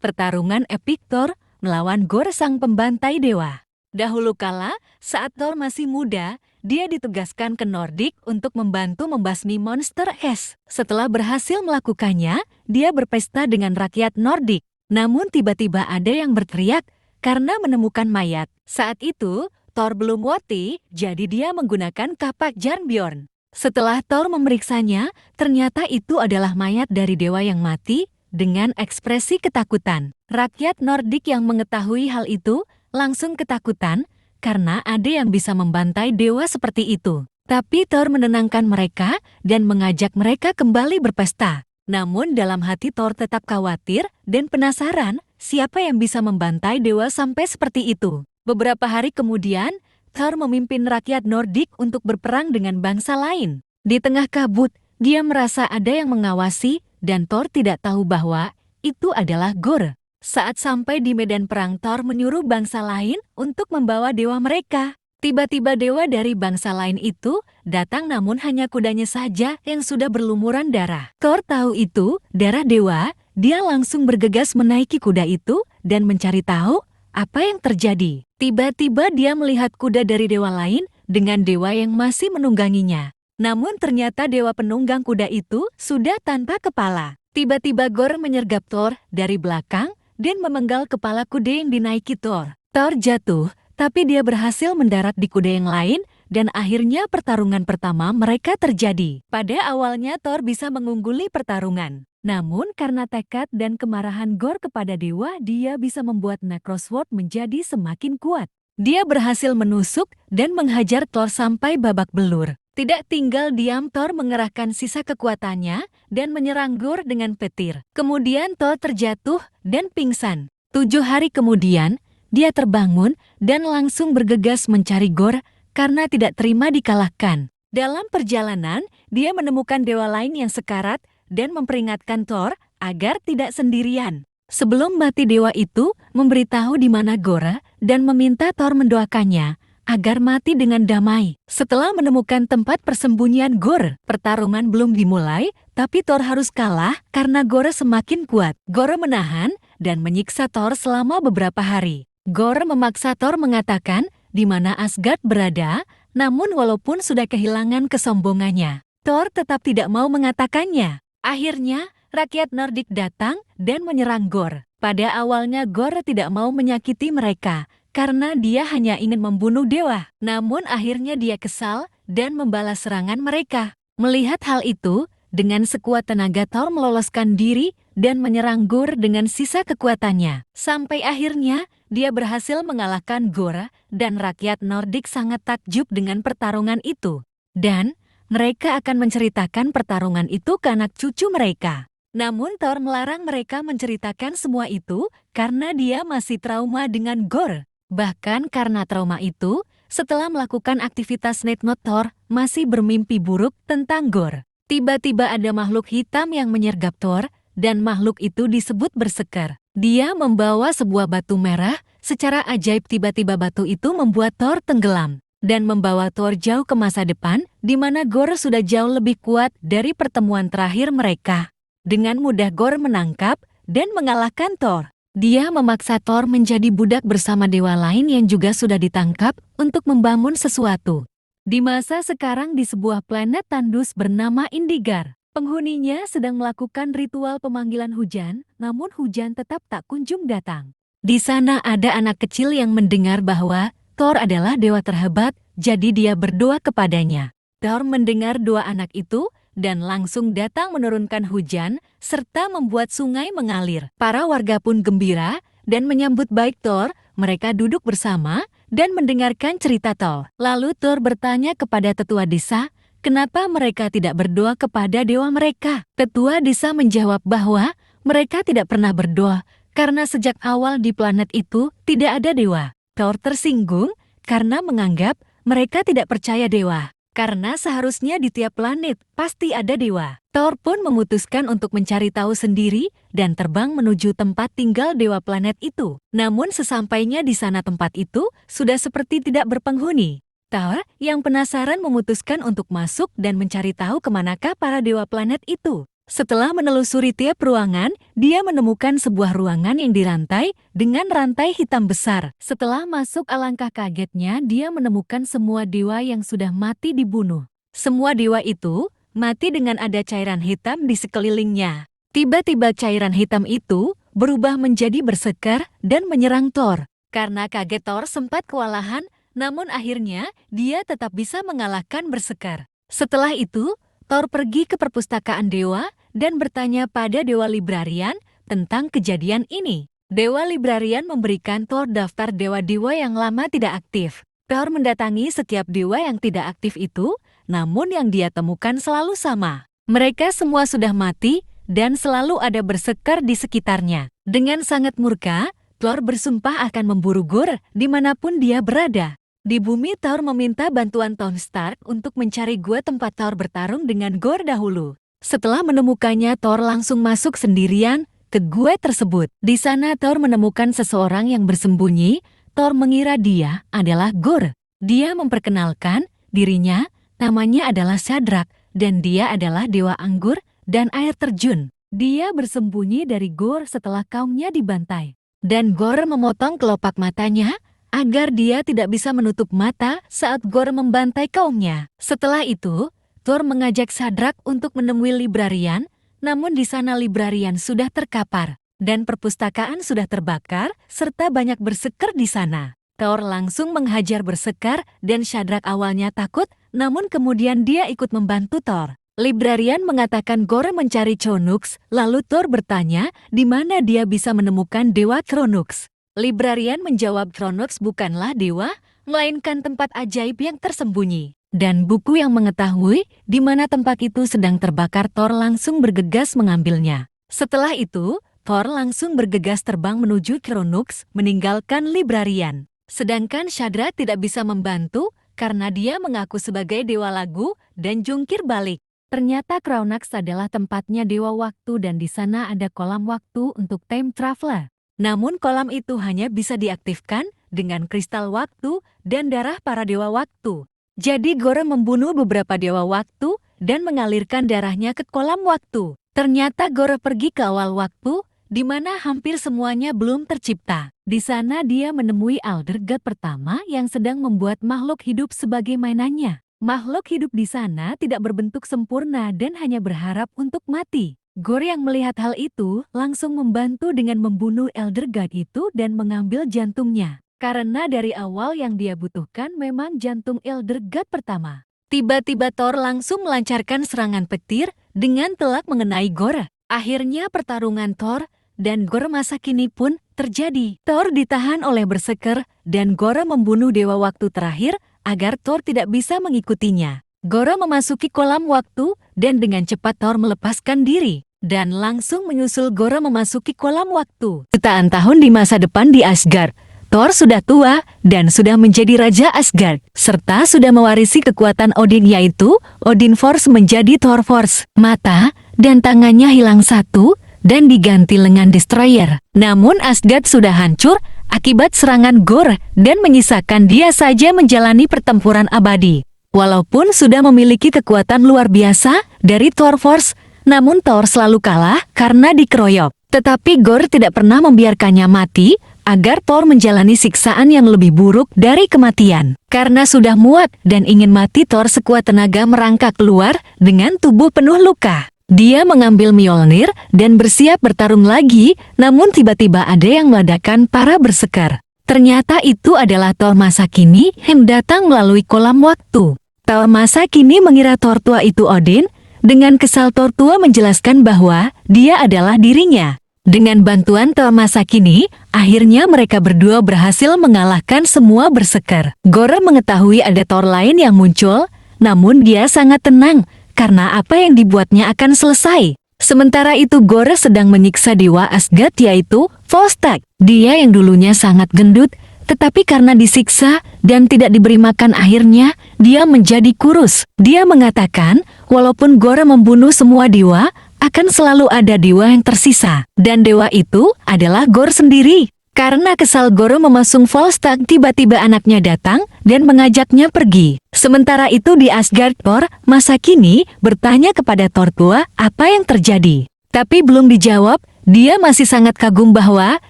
pertarungan epik Thor melawan Gorr sang pembantai dewa. Dahulu kala, saat Thor masih muda, dia ditugaskan ke Nordik untuk membantu membasmi monster es. Setelah berhasil melakukannya, dia berpesta dengan rakyat Nordik. Namun tiba-tiba ada yang berteriak karena menemukan mayat. Saat itu, Thor belum mati, jadi dia menggunakan kapak Jarnbjorn. Setelah Thor memeriksanya, ternyata itu adalah mayat dari dewa yang mati dengan ekspresi ketakutan. Rakyat Nordik yang mengetahui hal itu langsung ketakutan karena ada yang bisa membantai dewa seperti itu. Tapi Thor menenangkan mereka dan mengajak mereka kembali berpesta. Namun dalam hati Thor tetap khawatir dan penasaran siapa yang bisa membantai dewa sampai seperti itu. Beberapa hari kemudian, Thor memimpin rakyat Nordik untuk berperang dengan bangsa lain. Di tengah kabut, dia merasa ada yang mengawasi dan Thor tidak tahu bahwa itu adalah Gorr. Saat sampai di medan perang, Thor menyuruh bangsa lain untuk membawa dewa mereka. Tiba-tiba dewa dari bangsa lain itu datang, namun hanya kudanya saja yang sudah berlumuran darah. Thor tahu itu darah dewa, dia langsung bergegas menaiki kuda itu dan mencari tahu apa yang terjadi. Tiba-tiba dia melihat kuda dari dewa lain dengan dewa yang masih menungganginya. Namun ternyata dewa penunggang kuda itu sudah tanpa kepala. Tiba-tiba Gorr menyergap Thor dari belakang dan memenggal kepala kuda yang dinaiki Thor. Thor jatuh, tapi dia berhasil mendarat di kuda yang lain dan akhirnya pertarungan pertama mereka terjadi. Pada awalnya Thor bisa mengungguli pertarungan. Namun karena tekad dan kemarahan Gorr kepada dewa, dia bisa membuat Necrosword menjadi semakin kuat. Dia berhasil menusuk dan menghajar Thor sampai babak belur. Tidak tinggal diam, Thor mengerahkan sisa kekuatannya dan menyerang Gorr dengan petir. Kemudian Thor terjatuh dan pingsan. 7 hari kemudian, dia terbangun dan langsung bergegas mencari Gorr karena tidak terima dikalahkan. Dalam perjalanan, dia menemukan dewa lain yang sekarat dan memperingatkan Thor agar tidak sendirian. Sebelum mati, dewa itu memberitahu di mana Gorr dan meminta Thor mendoakannya agar mati dengan damai. Setelah menemukan tempat persembunyian Gorr, pertarungan belum dimulai, tapi Thor harus kalah karena Gorr semakin kuat. Gorr menahan dan menyiksa Thor selama beberapa hari. Gorr memaksa Thor mengatakan di mana Asgard berada, namun walaupun sudah kehilangan kesombongannya, Thor tetap tidak mau mengatakannya. Akhirnya, rakyat Nordik datang dan menyerang Gorr. Pada awalnya Gorr tidak mau menyakiti mereka, karena dia hanya ingin membunuh dewa. Namun akhirnya dia kesal dan membalas serangan mereka. Melihat hal itu, dengan sekuat tenaga Thor meloloskan diri dan menyerang Gorr dengan sisa kekuatannya. Sampai akhirnya, dia berhasil mengalahkan Gorr dan rakyat Nordik sangat takjub dengan pertarungan itu. Dan mereka akan menceritakan pertarungan itu ke anak cucu mereka. Namun Thor melarang mereka menceritakan semua itu karena dia masih trauma dengan Gorr. Bahkan karena trauma itu, setelah melakukan aktivitas Night Mode, Thor masih bermimpi buruk tentang Gorr. Tiba-tiba ada makhluk hitam yang menyergap Thor, dan makhluk itu disebut Berserker. Dia membawa sebuah batu merah, secara ajaib tiba-tiba batu itu membuat Thor tenggelam, dan membawa Thor jauh ke masa depan, di mana Gorr sudah jauh lebih kuat dari pertemuan terakhir mereka. Dengan mudah Gorr menangkap dan mengalahkan Thor. Dia memaksa Thor menjadi budak bersama dewa lain yang juga sudah ditangkap untuk membangun sesuatu. Di masa sekarang di sebuah planet tandus bernama Indigar, penghuninya sedang melakukan ritual pemanggilan hujan, namun hujan tetap tak kunjung datang. Di sana ada anak kecil yang mendengar bahwa Thor adalah dewa terhebat, jadi dia berdoa kepadanya. Thor mendengar doa anak itu dan langsung datang menurunkan hujan, serta membuat sungai mengalir. Para warga pun gembira dan menyambut baik Thor. Mereka duduk bersama dan mendengarkan cerita Thor. Lalu Thor bertanya kepada tetua desa, kenapa mereka tidak berdoa kepada dewa mereka? Tetua desa menjawab bahwa mereka tidak pernah berdoa karena sejak awal di planet itu tidak ada dewa. Thor tersinggung karena menganggap mereka tidak percaya dewa. Karena seharusnya di tiap planet pasti ada dewa. Thor pun memutuskan untuk mencari tahu sendiri dan terbang menuju tempat tinggal dewa planet itu. Namun sesampainya di sana tempat itu sudah seperti tidak berpenghuni. Thor yang penasaran memutuskan untuk masuk dan mencari tahu kemanakah para dewa planet itu. Setelah menelusuri tiap ruangan, dia menemukan sebuah ruangan yang dirantai dengan rantai hitam besar. Setelah masuk, alangkah kagetnya dia menemukan semua dewa yang sudah mati dibunuh. Semua dewa itu mati dengan ada cairan hitam di sekelilingnya. Tiba-tiba cairan hitam itu berubah menjadi bersekar dan menyerang Thor. Karena kaget, Thor sempat kewalahan, namun akhirnya dia tetap bisa mengalahkan bersekar. Setelah itu, Thor pergi ke perpustakaan dewa dan bertanya pada Dewa Librarian tentang kejadian ini. Dewa Librarian memberikan Thor daftar dewa-dewa yang lama tidak aktif. Thor mendatangi setiap dewa yang tidak aktif itu, namun yang dia temukan selalu sama. Mereka semua sudah mati dan selalu ada bersekar di sekitarnya. Dengan sangat murka, Thor bersumpah akan memburu Gorr dimanapun dia berada. Di bumi, Thor meminta bantuan Tony Stark untuk mencari gua tempat Thor bertarung dengan Gorr dahulu. Setelah menemukannya, Thor langsung masuk sendirian ke gua tersebut. Di sana Thor menemukan seseorang yang bersembunyi. Thor mengira dia adalah Gorr. Dia memperkenalkan dirinya, namanya adalah Shadrach, dan dia adalah dewa anggur dan air terjun. Dia bersembunyi dari Gorr setelah kaumnya dibantai. Dan Gorr memotong kelopak matanya agar dia tidak bisa menutup mata saat Gorr membantai kaumnya. Setelah itu, Thor mengajak Shadrach untuk menemui Librarian, namun di sana Librarian sudah terkapar, dan perpustakaan sudah terbakar, serta banyak bersekar di sana. Thor langsung menghajar bersekar, dan Shadrach awalnya takut, namun kemudian dia ikut membantu Thor. Librarian mengatakan Gorr mencari Chronux, lalu Thor bertanya di mana dia bisa menemukan Dewa Chronux. Librarian menjawab Chronux bukanlah dewa, melainkan tempat ajaib yang tersembunyi. Dan buku yang mengetahui di mana tempat itu sedang terbakar. Thor langsung bergegas mengambilnya. Setelah itu, Thor langsung bergegas terbang menuju Chronux, meninggalkan Librarian. Sedangkan Shadrach tidak bisa membantu karena dia mengaku sebagai dewa lagu dan jungkir balik. Ternyata Chronux adalah tempatnya dewa waktu dan di sana ada kolam waktu untuk time traveler. Namun kolam itu hanya bisa diaktifkan dengan kristal waktu dan darah para dewa waktu. Jadi Gorr membunuh beberapa dewa waktu dan mengalirkan darahnya ke kolam waktu. Ternyata Gorr pergi ke awal waktu, di mana hampir semuanya belum tercipta. Di sana dia menemui Elder God pertama yang sedang membuat makhluk hidup sebagai mainannya. Makhluk hidup di sana tidak berbentuk sempurna dan hanya berharap untuk mati. Gorr yang melihat hal itu langsung membantu dengan membunuh Elder God itu dan mengambil jantungnya. Karena dari awal yang dia butuhkan memang jantung Elder God pertama. Tiba-tiba Thor langsung melancarkan serangan petir dengan telak mengenai Gorr. Akhirnya pertarungan Thor dan Gorr masa kini pun terjadi. Thor ditahan oleh bersekar dan Gorr membunuh dewa waktu terakhir agar Thor tidak bisa mengikutinya. Gorr memasuki kolam waktu dan dengan cepat Thor melepaskan diri dan langsung menyusul Gorr memasuki kolam waktu. Jutaan tahun di masa depan di Asgard, Thor sudah tua dan sudah menjadi Raja Asgard, serta sudah mewarisi kekuatan Odin yaitu Odin Force menjadi Thor Force. Mata dan tangannya hilang satu dan diganti lengan Destroyer. Namun Asgard sudah hancur akibat serangan Gorr dan menyisakan dia saja menjalani pertempuran abadi. Walaupun sudah memiliki kekuatan luar biasa dari Thor Force, namun Thor selalu kalah karena dikeroyok. Tetapi Gorr tidak pernah membiarkannya mati, agar Thor menjalani siksaan yang lebih buruk dari kematian. Karena sudah muak dan ingin mati, Thor sekuat tenaga merangkak keluar dengan tubuh penuh luka. Dia mengambil Mjolnir dan bersiap bertarung lagi, namun tiba-tiba ada yang meledakkan para bersekar. Ternyata itu adalah Thor masa kini yang datang melalui kolam waktu. Thor masa kini mengira Thor tua itu Odin. Dengan kesal Thor tua menjelaskan bahwa dia adalah dirinya. Dengan bantuan Thor masa kini, akhirnya mereka berdua berhasil mengalahkan semua bersekar. Gorr mengetahui ada Thor lain yang muncul, namun dia sangat tenang karena apa yang dibuatnya akan selesai. Sementara itu Gorr sedang menyiksa dewa Asgard yaitu Volstagg. Dia yang dulunya sangat gendut, tetapi karena disiksa dan tidak diberi makan akhirnya dia menjadi kurus. Dia mengatakan walaupun Gorr membunuh semua dewa, akan selalu ada dewa yang tersisa. Dan dewa itu adalah Gorr sendiri. Karena kesal Goro memasung Volstagg, tiba-tiba anaknya datang dan mengajaknya pergi. Sementara itu di Asgard, Thor masa kini bertanya kepada Thor tua apa yang terjadi. Tapi belum dijawab, dia masih sangat kagum bahwa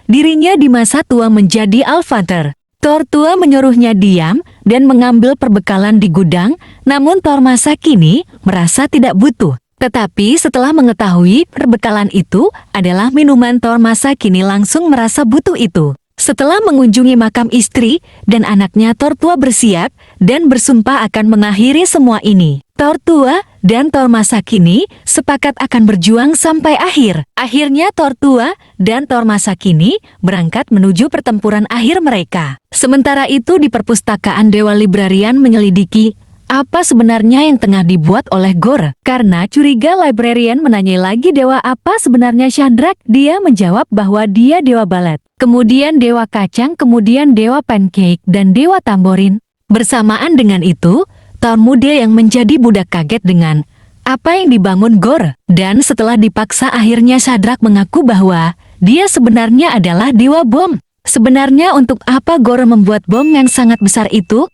dirinya di masa tua menjadi Allfather. Thor tua menyuruhnya diam dan mengambil perbekalan di gudang, namun Thor masa kini merasa tidak butuh. Tetapi setelah mengetahui perbekalan itu adalah minuman, Thor masa kini langsung merasa butuh itu. Setelah mengunjungi makam istri dan anaknya, Thor tua bersiap dan bersumpah akan mengakhiri semua ini. Thor tua dan Thor masa kini sepakat akan berjuang sampai akhir. Akhirnya Thor tua dan Thor masa kini berangkat menuju pertempuran akhir mereka. Sementara itu di perpustakaan Dewa Librarian menyelidiki apa sebenarnya yang tengah dibuat oleh Gorr. Karena curiga, librarian menanyai lagi dewa apa sebenarnya Shadrach. Dia menjawab bahwa dia dewa balet, kemudian dewa kacang, kemudian dewa pancake, dan dewa tamborin. Bersamaan dengan itu, Thor muda yang menjadi budak kaget dengan apa yang dibangun Gorr. Dan setelah dipaksa, akhirnya Shadrach mengaku bahwa dia sebenarnya adalah dewa bom. Sebenarnya untuk apa Gorr membuat bom yang sangat besar itu?